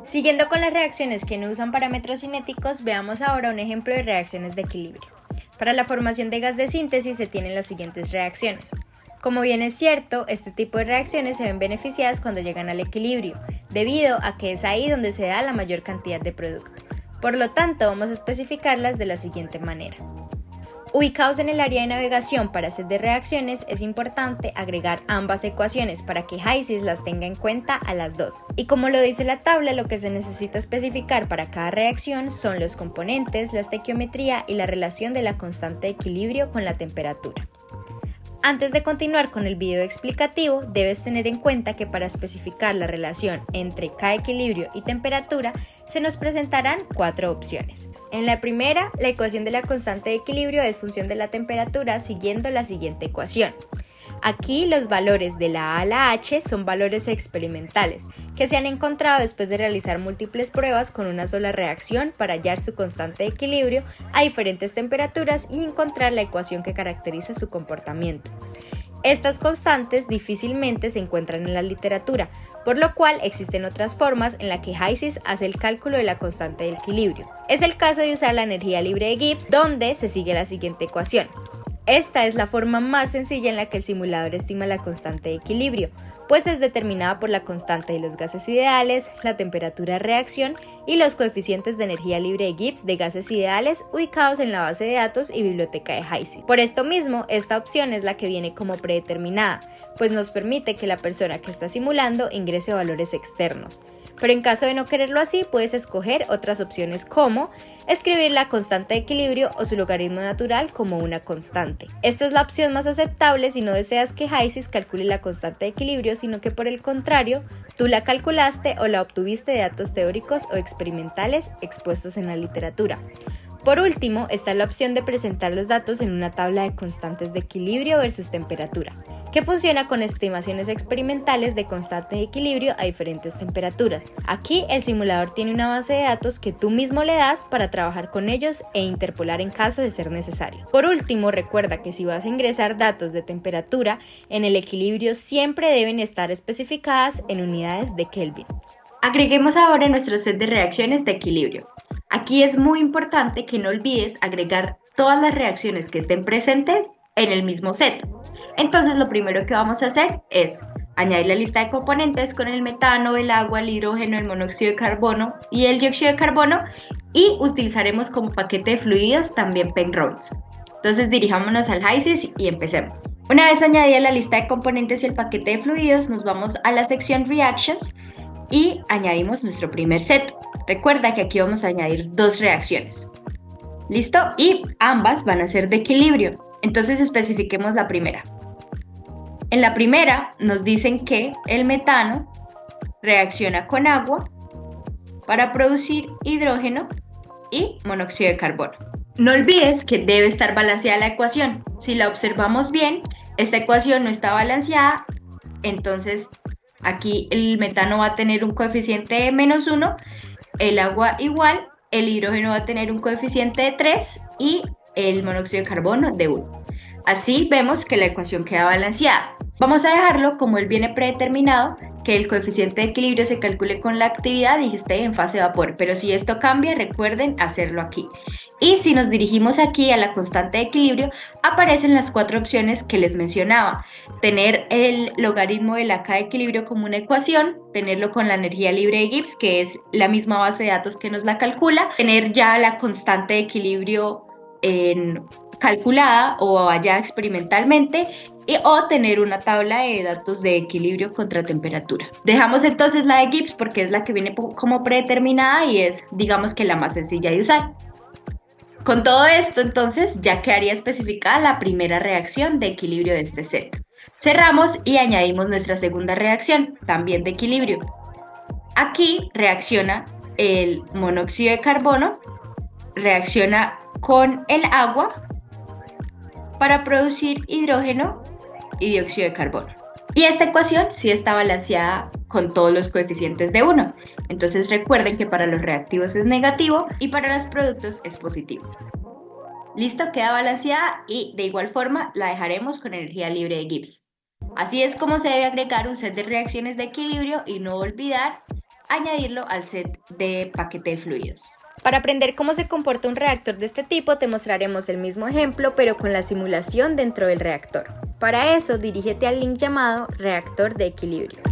Siguiendo con las reacciones que no usan parámetros cinéticos, veamos ahora un ejemplo de reacciones de equilibrio. Para la formación de gas de síntesis se tienen las siguientes reacciones. Como bien es cierto, este tipo de reacciones se ven beneficiadas cuando llegan al equilibrio, debido a que es ahí donde se da la mayor cantidad de producto. Por lo tanto, vamos a especificarlas de la siguiente manera. Ubicados en el área de navegación para set de reacciones, es importante agregar ambas ecuaciones para que HYSYS las tenga en cuenta a las dos. Y como lo dice la tabla, lo que se necesita especificar para cada reacción son los componentes, la estequiometría y la relación de la constante de equilibrio con la temperatura. Antes de continuar con el video explicativo, debes tener en cuenta que para especificar la relación entre K equilibrio y temperatura, se nos presentarán 4 opciones. En la primera, la ecuación de la constante de equilibrio es función de la temperatura siguiendo la siguiente ecuación. Aquí los valores de la A a la H son valores experimentales que se han encontrado después de realizar múltiples pruebas con una sola reacción para hallar su constante de equilibrio a diferentes temperaturas y encontrar la ecuación que caracteriza su comportamiento. Estas constantes difícilmente se encuentran en la literatura, por lo cual existen otras formas en las que HYSYS hace el cálculo de la constante de equilibrio. Es el caso de usar la energía libre de Gibbs, donde se sigue la siguiente ecuación. Esta es la forma más sencilla en la que el simulador estima la constante de equilibrio, pues es determinada por la constante de los gases ideales, la temperatura de reacción y los coeficientes de energía libre de Gibbs de gases ideales ubicados en la base de datos y biblioteca de HYSYS. Por esto mismo, esta opción es la que viene como predeterminada, pues nos permite que la persona que está simulando ingrese valores externos. Pero en caso de no quererlo así, puedes escoger otras opciones como escribir la constante de equilibrio o su logaritmo natural como una constante. Esta es la opción más aceptable si no deseas que HYSYS calcule la constante de equilibrio, sino que por el contrario, tú la calculaste o la obtuviste de datos teóricos o experimentales expuestos en la literatura. Por último, está la opción de presentar los datos en una tabla de constantes de equilibrio versus temperatura, que funciona con estimaciones experimentales de constante de equilibrio a diferentes temperaturas. Aquí el simulador tiene una base de datos que tú mismo le das para trabajar con ellos e interpolar en caso de ser necesario. Por último, recuerda que si vas a ingresar datos de temperatura, en el equilibrio siempre deben estar especificadas en unidades de Kelvin. Agreguemos ahora nuestro set de reacciones de equilibrio. Aquí es muy importante que no olvides agregar todas las reacciones que estén presentes en el mismo set. Entonces lo primero que vamos a hacer es añadir la lista de componentes con el metano, el agua, el hidrógeno, el monóxido de carbono y el dióxido de carbono, y utilizaremos como paquete de fluidos también Penrose. Entonces dirijámonos al HYSYS y empecemos. Una vez añadida la lista de componentes y el paquete de fluidos, nos vamos a la sección Reactions y añadimos nuestro primer set. Recuerda que aquí vamos a añadir 2 reacciones. ¿Listo? Y ambas van a ser de equilibrio. Entonces especifiquemos la primera. En la primera nos dicen que el metano reacciona con agua para producir hidrógeno y monóxido de carbono. No olvides que debe estar balanceada la ecuación. Si la observamos bien, esta ecuación no está balanceada, entonces aquí el metano va a tener un coeficiente de -1, el agua igual, el hidrógeno va a tener un coeficiente de 3 y el monóxido de carbono de 1. Así vemos que la ecuación queda balanceada. Vamos a dejarlo como él viene predeterminado, que el coeficiente de equilibrio se calcule con la actividad y esté en fase de vapor. Pero si esto cambia, recuerden hacerlo aquí. Y si nos dirigimos aquí a la constante de equilibrio, aparecen las 4 opciones que les mencionaba. Tener el logaritmo de la K de equilibrio como una ecuación, tenerlo con la energía libre de Gibbs, que es la misma base de datos que nos la calcula, tener ya la constante de equilibrio calculada o allá experimentalmente, o tener una tabla de datos de equilibrio contra temperatura. Dejamos entonces la de Gibbs porque es la que viene como predeterminada y es, digamos, que la más sencilla de usar. Con todo esto, entonces, ya quedaría especificada la primera reacción de equilibrio de este set. Cerramos y añadimos nuestra segunda reacción, también de equilibrio. Aquí reacciona el monóxido de carbono, reacciona con el agua para producir hidrógeno y dióxido de carbono. Y esta ecuación sí está balanceada con todos los coeficientes de 1. Entonces recuerden que para los reactivos es negativo y para los productos es positivo. Listo, queda balanceada y de igual forma la dejaremos con energía libre de Gibbs. Así es como se debe agregar un set de reacciones de equilibrio y no olvidar añadirlo al set de paquete de fluidos. Para aprender cómo se comporta un reactor de este tipo, te mostraremos el mismo ejemplo, pero con la simulación dentro del reactor. Para eso, dirígete al link llamado Reactor de Equilibrio.